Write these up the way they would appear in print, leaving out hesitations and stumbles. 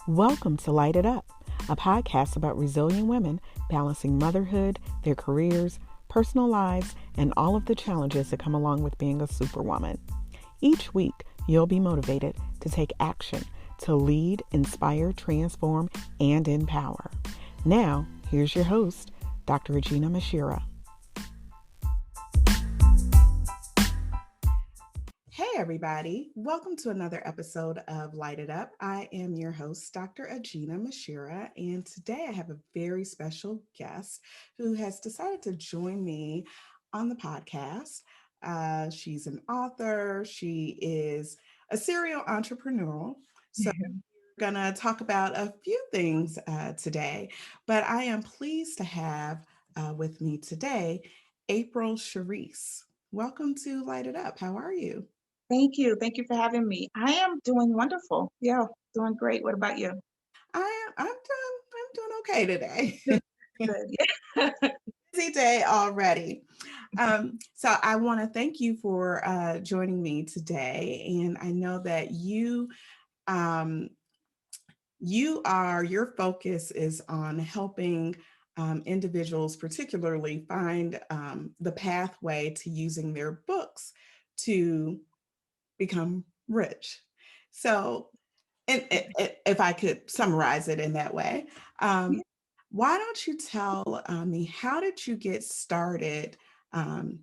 Welcome to Light It Up, a podcast about resilient women balancing motherhood, their careers, personal lives, and all of the challenges that come along with being a superwoman. Each week, you'll be motivated to take action to lead, inspire, transform, and empower. Now, here's your host, Dr. Aginah Musherah. Hey everybody, welcome to another episode of Light It Up. I am your host, Dr. Aginah Musherah, and today I have a very special guest who has decided to join me on the podcast. She's an author, she is a serial entrepreneur. So we're going to talk about a few things today, but I am pleased to have with me today April Sheris. Welcome to Light It Up. How are you? Thank you. Thank you for having me. I am doing wonderful. Yeah, doing great. What about you? I'm doing okay today. Good. Yeah. Busy day already. So I want to thank you for joining me today, and I know that um, your focus is on helping individuals, particularly find the pathway to using their books to become rich. So and if I could summarize it in that way, Yeah. why don't you tell me, how did you get started um,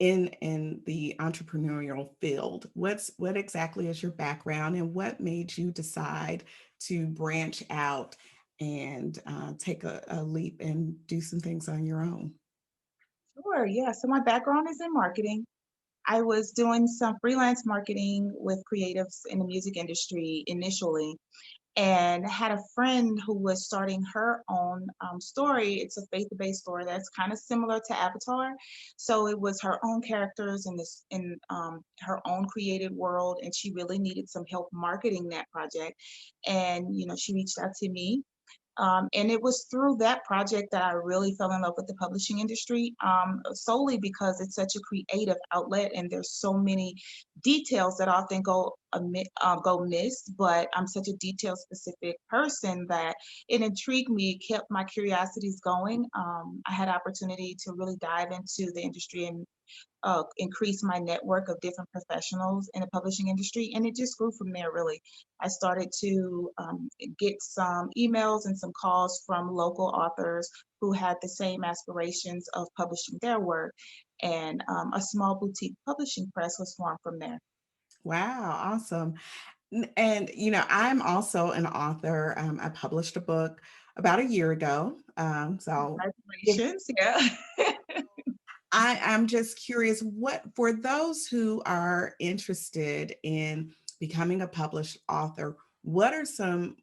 in the entrepreneurial field? What exactly is your background, and what made you decide to branch out and take a leap and do some things on your own? Sure. Yeah. So my background is in marketing. I was doing some freelance marketing with creatives in the music industry initially, and had a friend who was starting her own story. It's a faith-based story that's kind of similar to Avatar. So it was her own characters in her own created world, and she really needed some help marketing that project. And she reached out to me, and it was through that project that I really fell in love with the publishing industry, solely because it's such a creative outlet and there's so many details that often go missed. But I'm such a detail specific person that it intrigued me, kept my curiosities going. I had opportunity to really dive into the industry and increase my network of different professionals in the publishing industry. And it just grew from there, really. I started to get some emails and some calls from local authors who had the same aspirations of publishing their work. And a small boutique publishing press was formed from there. Wow, awesome. And, I'm also an author. I published a book about a year ago. So Congratulations. Yeah. I'm just curious, what, for those who are interested in becoming a published author, what are some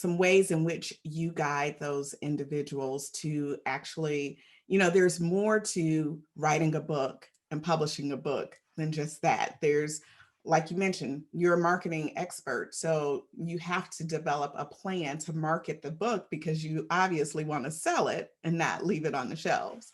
ways in which you guide those individuals to actually, there's more to writing a book and publishing a book than just that. There's, like you mentioned, you're a marketing expert, so you have to develop a plan to market the book because you obviously want to sell it and not leave it on the shelves.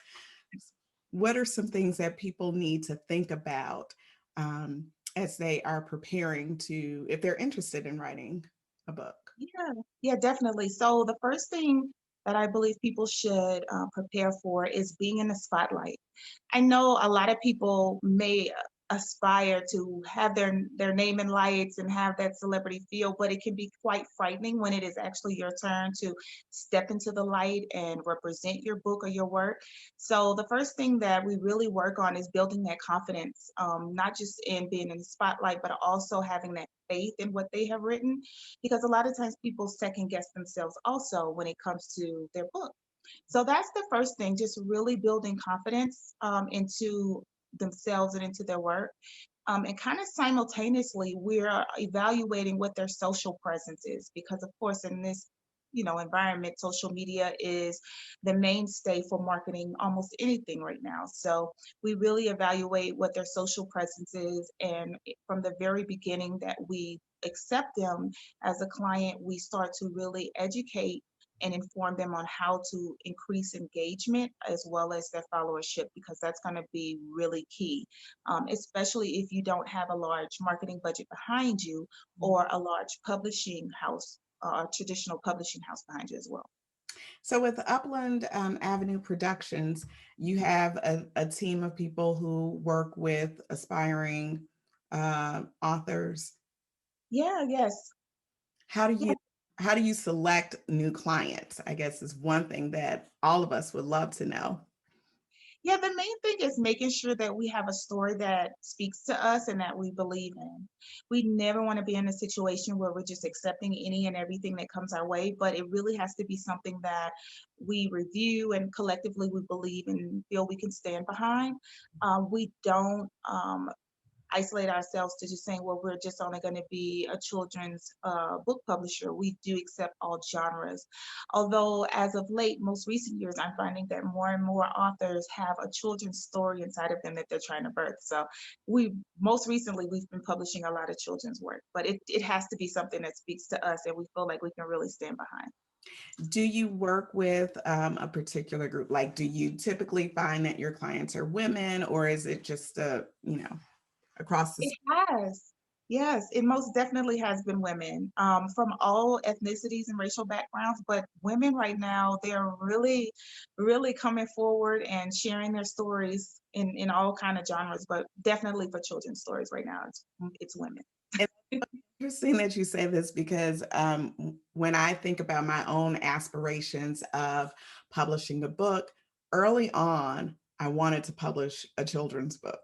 What are some things that people need to think about as they are preparing to, if they're interested in writing a book? Yeah, yeah, definitely. So the first thing that I believe people should prepare for is being in the spotlight. I know a lot of people may aspire to have their name in lights and have that celebrity feel, but it can be quite frightening when it is actually your turn to step into the light and represent your book or your work. So the first thing that we really work on is building that confidence, not just in being in the spotlight, but also having that faith in what they have written, because a lot of times people second guess themselves also when it comes to their book. So that's the first thing, just really building confidence into themselves and into their work. And kind of simultaneously, we're evaluating what their social presence is, because of course, in this environment, social media is the mainstay for marketing almost anything right now. So we really evaluate what their social presence is, and from the very beginning that we accept them as a client, we start to really educate and inform them on how to increase engagement as well as their followership, because that's going to be really key, especially if you don't have a large marketing budget behind you or a large publishing house, traditional publishing house behind you as well. So with Upland Avenue Productions, you have a team of people who work with aspiring authors. Yeah, yes. How do Yeah, you how do you select new clients? I guess is one thing that all of us would love to know. yeah, the main thing is making sure that we have a story that speaks to us and that we believe in. We never want to be in a situation where we're just accepting any and everything that comes our way, but it really has to be something that we review and collectively we believe and feel we can stand behind. We don't isolate ourselves to just saying, well, we're just only going to be a children's book publisher. We do accept all genres. Although, as of late, most recent years, I'm finding that more and more authors have a children's story inside of them that they're trying to birth. So, most recently, we've been publishing a lot of children's work, but it has to be something that speaks to us and we feel like we can really stand behind. Do you work with a particular group? Like, do you typically find that your clients are women, or is it just across the It has. Yes, it most definitely has been women from all ethnicities and racial backgrounds. But women right now, they're really, really coming forward and sharing their stories in all kind of genres. But definitely for children's stories right now, it's women. And interesting that you say this because when I think about my own aspirations of publishing a book, early on, I wanted to publish a children's book.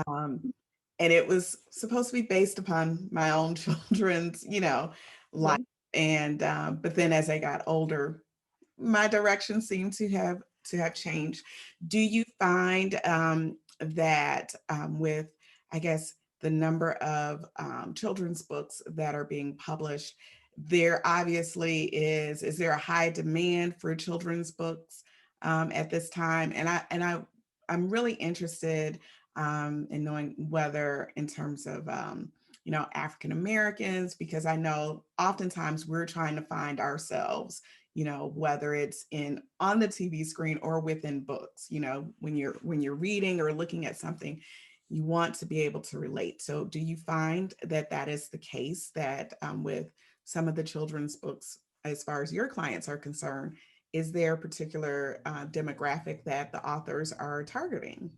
Um, and it was supposed to be based upon my own children's, life. Yeah. And but then as I got older, my direction seemed to have changed. Do you find that with, I guess, the number of children's books that are being published, there obviously is there a high demand for children's books at this time? I'm really interested in knowing whether in terms of African Americans, because I know oftentimes we're trying to find ourselves, whether it's in on the TV screen or within books. When you're reading or looking at something, you want to be able to relate. So do you find that that is the case, that with some of the children's books, as far as your clients are concerned, is there a particular demographic that the authors are targeting?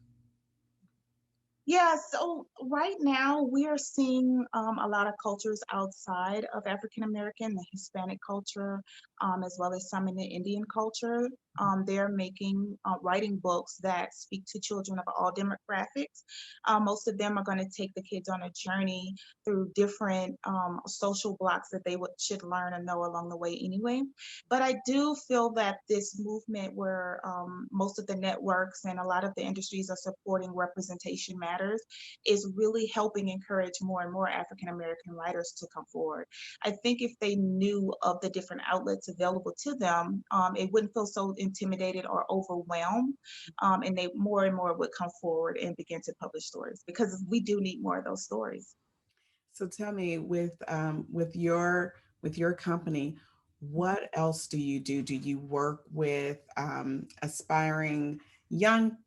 Yeah, so right now we are seeing a lot of cultures outside of African American, the Hispanic culture, as well as some in the Indian culture. They're making, writing books that speak to children of all demographics. Most of them are going to take the kids on a journey through different social blocks that they should learn and know along the way anyway. But I do feel that this movement where most of the networks and a lot of the industries are supporting representation matters is really helping encourage more and more African American writers to come forward. I think if they knew of the different outlets available to them, it wouldn't feel so intimidated or overwhelmed, and they more and more would come forward and begin to publish stories because we do need more of those stories. So tell me, with your company, what else do you do? Do you work with aspiring young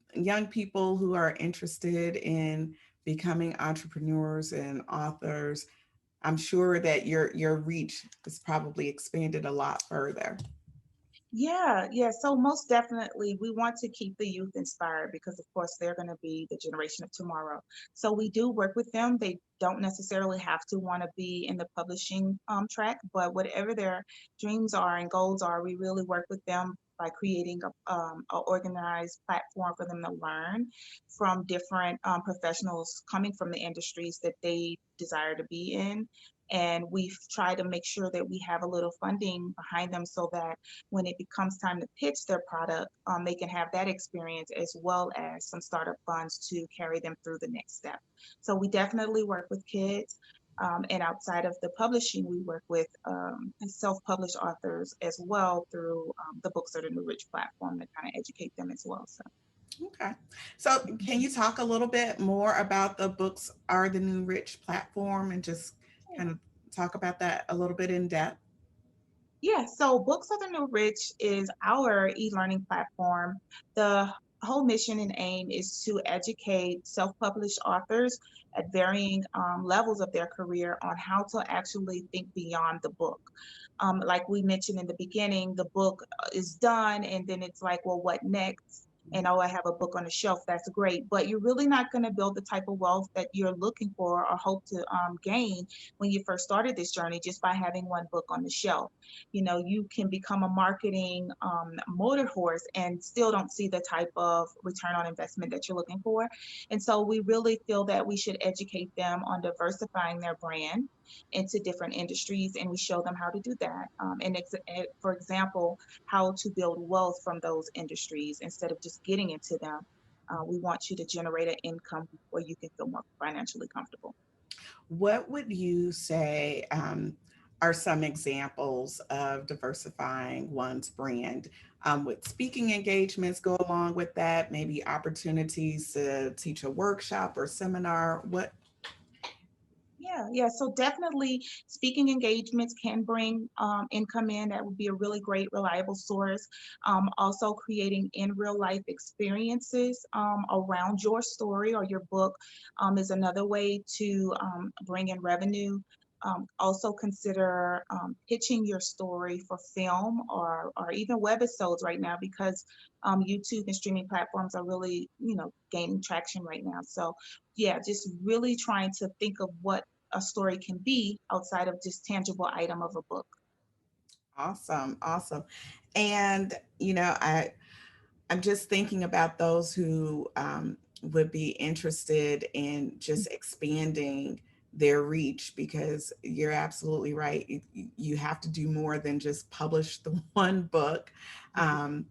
people who are interested in becoming entrepreneurs and authors? I'm sure that your reach is probably expanded a lot further. Yeah, yeah. So most definitely, we want to keep the youth inspired because, of course, they're going to be the generation of tomorrow. So we do work with them. They don't necessarily have to want to be in the publishing track, but whatever their dreams are and goals are, we really work with them by creating a organized platform for them to learn from different professionals coming from the industries that they desire to be in. And we've tried to make sure that we have a little funding behind them so that when it becomes time to pitch their product, they can have that experience as well as some startup funds to carry them through the next step. So we definitely work with kids. And outside of the publishing, we work with self-published authors as well through the Books Are the New Rich platform to kind of educate them as well. So Okay. So can you talk a little bit more about the Books Are the New Rich platform and just kind of talk about that a little bit in depth? Yeah, so Books of the New Rich is our e-learning platform. The whole mission and aim is to educate self-published authors at varying levels of their career on how to actually think beyond the book. Like we mentioned in the beginning, the book is done, and then it's like, well, what next? And oh, I have a book on the shelf. That's great, but you're really not going to build the type of wealth that you're looking for or hope to gain when you first started this journey just by having one book on the shelf. You can become a marketing motor horse and still don't see the type of return on investment that you're looking for. And so we really feel that we should educate them on diversifying their brand into different industries, and we show them how to do that. For example, how to build wealth from those industries instead of just getting into them. We want you to generate an income where you can feel more financially comfortable. What would you say are some examples of diversifying one's brand? Would speaking engagements go along with that? Maybe opportunities to teach a workshop or seminar? What? Yeah, yeah. So definitely speaking engagements can bring income in. That would be a really great, reliable source. Also, creating in real life experiences around your story or your book is another way to bring in revenue. Also, consider pitching your story for film or even webisodes right now because YouTube and streaming platforms are really, gaining traction right now. So, yeah, just really trying to think of what a story can be outside of just tangible item of a book. Awesome, awesome. And I'm just thinking about those who would be interested in just expanding their reach, because you're absolutely right. You have to do more than just publish the one book. Um,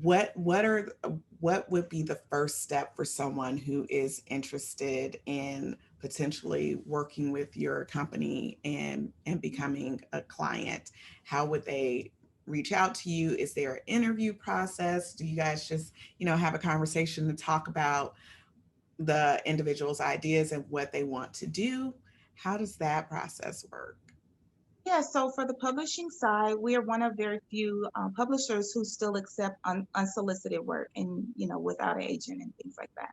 what would be the first step for someone who is interested in potentially working with your company and becoming a client? How would they reach out to you? Is there an interview process? Do you guys just have a conversation to talk about the individual's ideas and what they want to do? How does that process work? Yeah, so for the publishing side, we are one of very few publishers who still accept unsolicited work and, without an agent and things like that.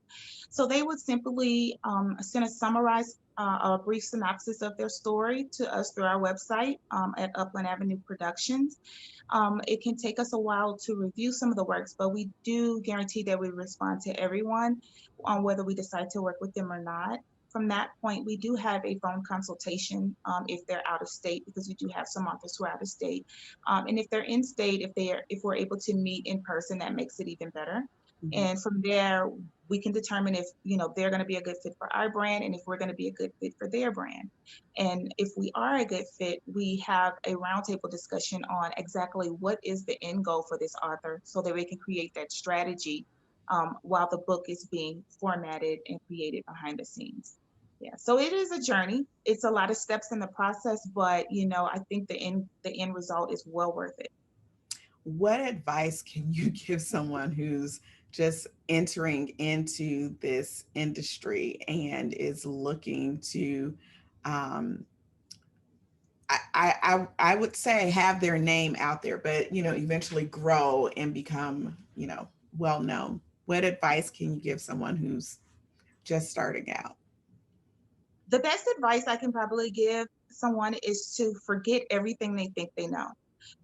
So they would simply send a summarized, a brief synopsis of their story to us through our website at Upland Avenue Productions. It can take us a while to review some of the works, but we do guarantee that we respond to everyone on whether we decide to work with them or not. From that point, we do have a phone consultation if they're out of state, because we do have some authors who are out of state. And if they're in state, if we're able to meet in person, that makes it even better. Mhm. And from there, we can determine if they're going to be a good fit for our brand and if we're going to be a good fit for their brand. And if we are a good fit, we have a roundtable discussion on exactly what is the end goal for this author so that we can create that strategy while the book is being formatted and created behind the scenes. Yeah, so it is a journey. It's a lot of steps in the process, but I think the end result is well worth it. What advice can you give someone who's just entering into this industry and is looking to, um, I would say, have their name out there, but eventually grow and become well known? What advice can you give someone who's just starting out? The best advice I can probably give someone is to forget everything they think they know.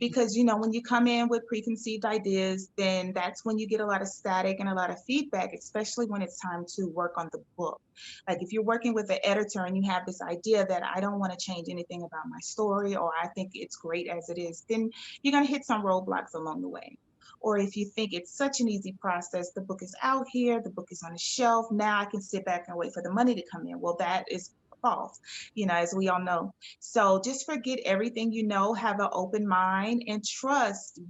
Because, when you come in with preconceived ideas, then that's when you get a lot of static and a lot of feedback, especially when it's time to work on the book. Like if you're working with an editor and you have this idea that I don't want to change anything about my story, or I think it's great as it is, then you're going to hit some roadblocks along the way. Or if you think it's such an easy process, the book is out here, the book is on the shelf, now I can sit back and wait for the money to come in. Well, that is false, as we all know. So just forget everything have an open mind, and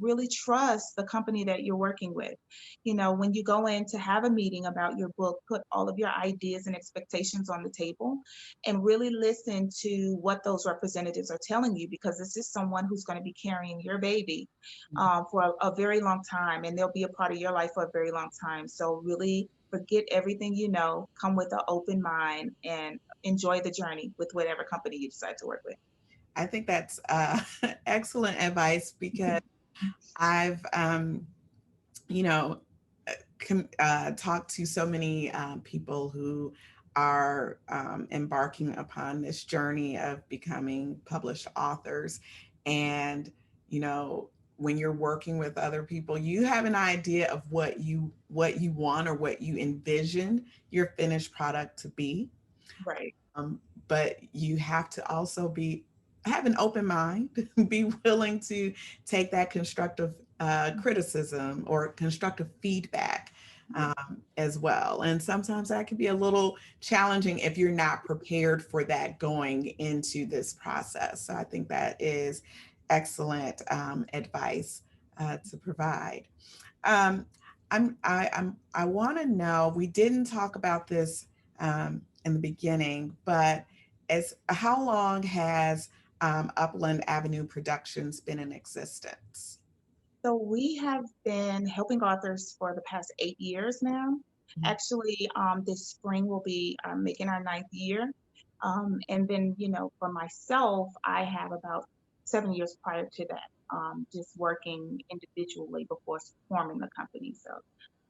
really trust the company that you're working with. When you go in to have a meeting about your book, put all of your ideas and expectations on the table and really listen to what those representatives are telling you, because this is someone who's going to be carrying your baby for a very long time, and they'll be a part of your life for a very long time. So really forget everything come with an open mind, and enjoy the journey with whatever company you decide to work with. I think that's excellent advice because I've, you know, talked to so many people who are embarking upon this journey of becoming published authors. And, you know, when you're working with other people, you have an idea of what you want or what you envision your finished product to be. Right. um, but you have to also have an open mind, be willing to take that constructive criticism or constructive feedback as well. And sometimes that can be a little challenging if you're not prepared for that going into this process. So I think that is excellent advice to provide. Um, I want to know. We didn't talk about this in the beginning, but as how long has Upland Avenue Productions been in existence? So we have been helping authors for the past 8 years now. Mhm. Actually, this spring will be making our ninth year. And then, for myself, I have about 7 years prior to that, just working individually before forming the company. So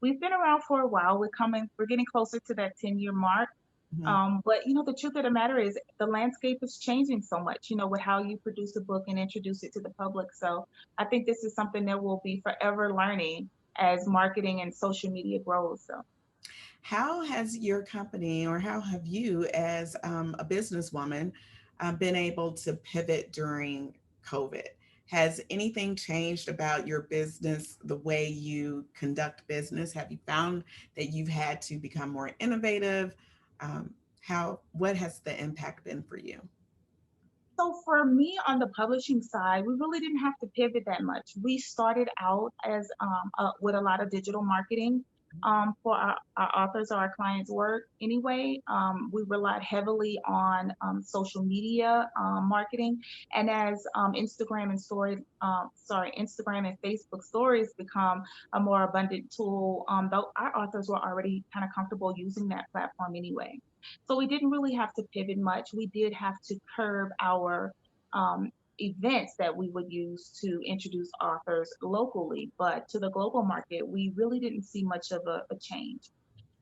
we've been around for a while. We're getting closer to that 10-year mark. Mhm. But the truth of the matter is the landscape is changing so much, with how you produce a book and introduce it to the public. So I think this is something that we'll be forever learning as marketing and social media grows. So How has your company, or how have you, as a businesswoman, been able to pivot during COVID? Has anything changed about your business, the way you conduct business? Have you found that you've had to become more innovative? What has the impact been for you? So for me on the publishing side, we really didn't have to pivot that much. We started out as with a lot of digital marketing for our authors or our clients' work. Anyway, we relied heavily on social media marketing, and as Instagram and Facebook stories become a more abundant tool, though our authors were already kind of comfortable using that platform anyway. So we didn't really have to pivot much. We did have to curb our um, events that we would use to introduce authors locally, but to the global market, we really didn't see much of a change.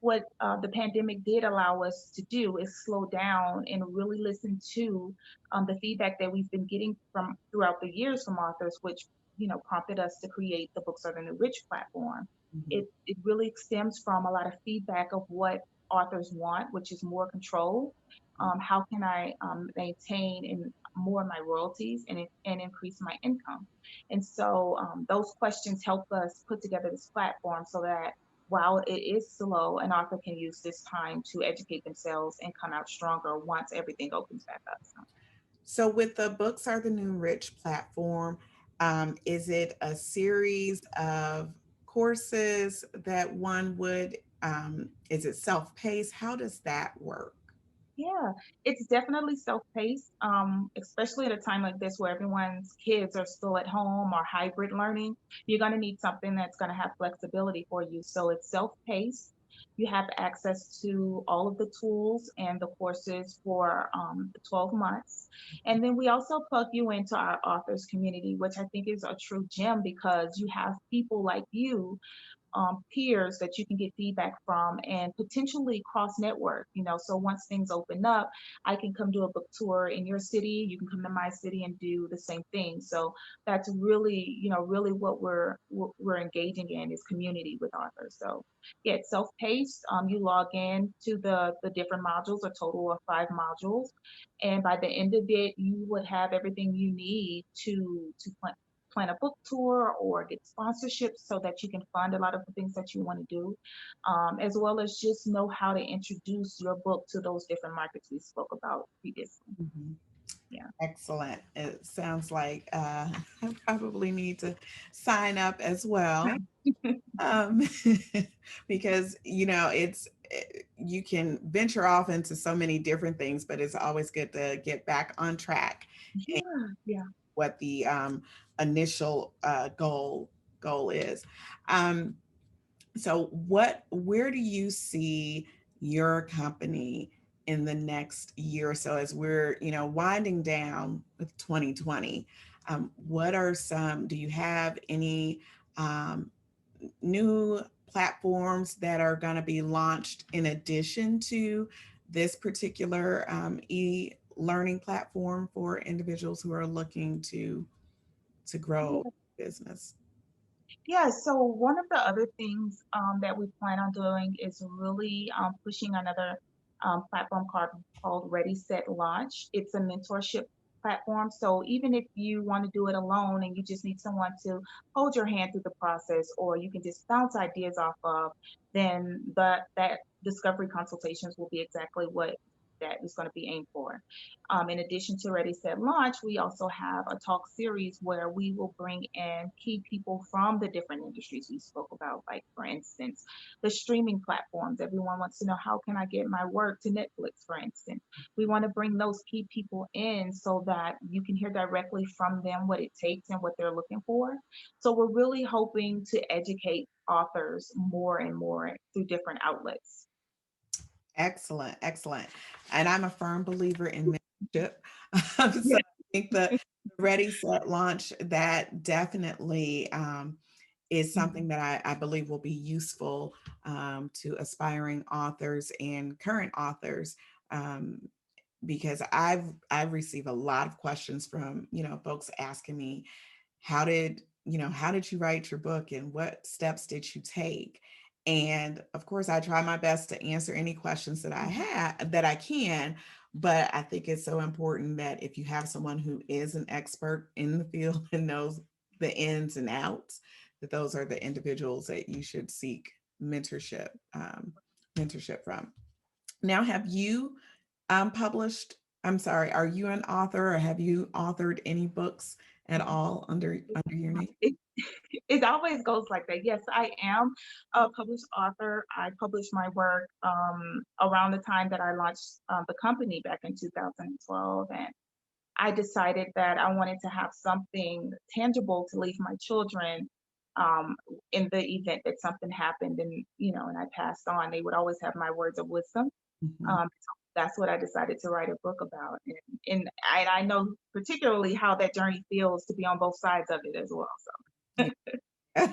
What the pandemic did allow us to do is slow down and really listen to the feedback that we've been getting from throughout the years from authors, which prompted us to create the Books Are the New Rich platform. Mhm. It really stems from a lot of feedback of what authors want, which is more control. How can I maintain and more of my royalties and increase my income? And so those questions help us put together this platform so that while it is slow, an author can use this time to educate themselves and come out stronger once everything opens back up. So, So, with the Books Are the New Rich platform, is it a series of courses that one would, is it self paced? How does that work? yeah, it's definitely self-paced, especially at a time like this where everyone's kids are still at home or hybrid learning. You're going to need something that's going to have flexibility for you. So it's self-paced. You have access to all of the tools and the courses for the 12 months. And then we also plug you into our authors community, which I think is a true gem because you have people like you peers that you can get feedback from and potentially cross network. So once things open up, I can come do a book tour in your city, you can come to my city and do the same thing. So that's really, really what we're engaging in is community with authors. So yeah, it's self-paced. You log in to the different modules, a total of 5 modules, and by the end of it you would have everything you need to plan a book tour or get sponsorships so that you can fund a lot of the things that you want to do, as well as just know how to introduce your book to those different markets we spoke about previously. Mhm. Yeah. Excellent. It sounds like I probably need to sign up as well. um, because you can venture off into so many different things, but it's always good to get back on track and Yeah. Yeah. what the initial goal is. Um, so, where do you see your company? in the next year or so as we're, winding down with 2020? What are some, do you have any um, new platforms that are going to be launched in addition to this particular e-learning platform for individuals who are looking to grow business? Yeah, so one of the other things that we plan on doing is really pushing another platform called Ready, Set, Launch. It's a mentorship platform. So even if you want to do it alone and you just need someone to hold your hand through the process, or you can just bounce ideas off of, then that discovery consultations will be exactly what that is going to be aimed for. In addition to Ready, Set, Launch, we also have a talk series where we will bring in key people from the different industries we spoke about. Like, for instance, the streaming platforms. Everyone wants to know, how can I get my work to Netflix, for instance? We want to bring those key people in so that you can hear directly from them what it takes and what they're looking for. So we're really hoping to educate authors more and more through different outlets. Excellent, excellent. And I'm a firm believer in mentorship. So Yeah. I think the Ready, Set, Launch, that definitely is something that I believe will be useful to aspiring authors and current authors. Um, because I've received a lot of questions from, folks asking me, how did you write your book and what steps did you take? And of course, I try my best to answer any questions that I can, but I think it's so important that if you have someone who is an expert in the field and knows the ins and outs, that those are the individuals that you should seek mentorship from. Now, have you published? I'm sorry, are you an author or have you authored any books at all under your name? It, it always goes like that. Yes, I am a published author. I published my work around the time that I launched the company back in 2012. And I decided that I wanted to have something tangible to leave my children um, in the event that something happened and I passed on. They would always have my words of wisdom. Mhm. So that's what I decided to write a book about. And I know particularly how that journey feels to be on both sides of it as well. So. Yeah.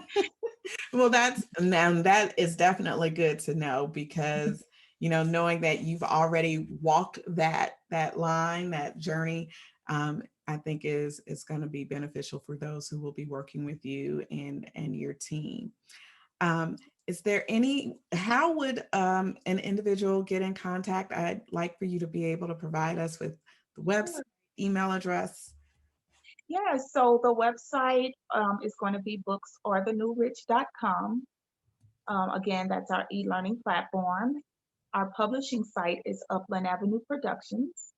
Well, that is definitely good to know because knowing that you've already walked that line, that journey, I think is going to be beneficial for those who will be working with you and your team. Is there how would an individual get in contact? I'd like for you to be able to provide us with the website, email address. Yeah, so the website is going to be booksorthenewrich.com. Again, that's our e-learning platform. Our publishing site is Upland Avenue Productions.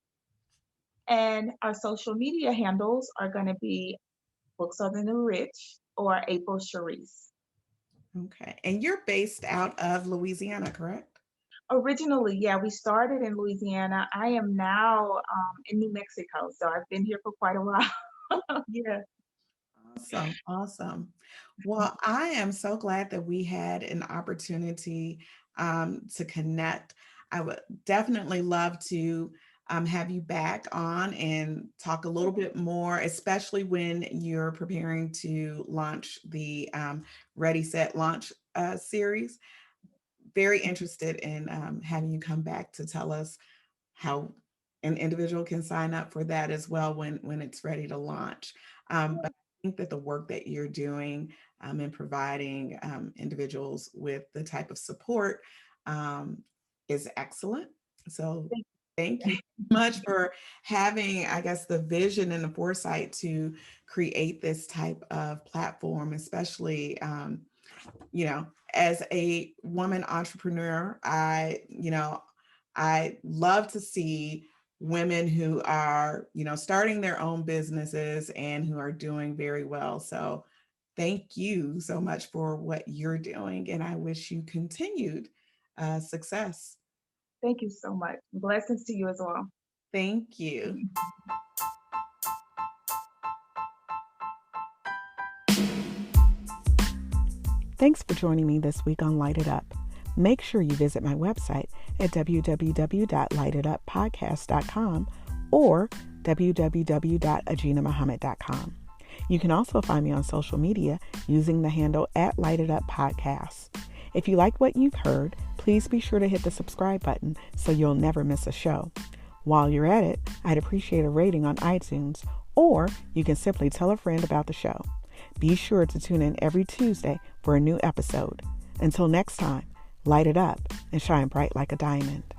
And our social media handles are going to be Books of the New Rich or April Sheris. Okay. And you're based out of Louisiana, correct? Originally, yeah, we started in Louisiana. I am now in New Mexico, so I've been here for quite a while. Yeah. Awesome. Awesome. Well, I am so glad that we had an opportunity to connect. I would definitely love to have you back on and talk a little bit more, especially when you're preparing to launch the Ready, Set, Launch series. Very interested in having you come back to tell us how an individual can sign up for that as well when it's ready to launch. But I think that the work that you're doing in providing individuals with the type of support um, is excellent. So thank you so much for having, I guess, the vision and the foresight to create this type of platform, especially as a woman entrepreneur. I love to see women who are, starting their own businesses and who are doing very well. So thank you so much for what you're doing. And I wish you continued success. Thank you so much. Blessings to you as well. Thank you. Thanks for joining me this week on Light It Up. make sure you visit my website at www.lightituppodcast.com or www.aginahmuhammad.com. You can also find me on social media using the handle at Lite It Up Podcast. If you like what you've heard, please be sure to hit the subscribe button so you'll never miss a show. While you're at it, I'd appreciate a rating on iTunes, or you can simply tell a friend about the show. Be sure to tune in every Tuesday for a new episode. Until next time, light it up and shine bright like a diamond.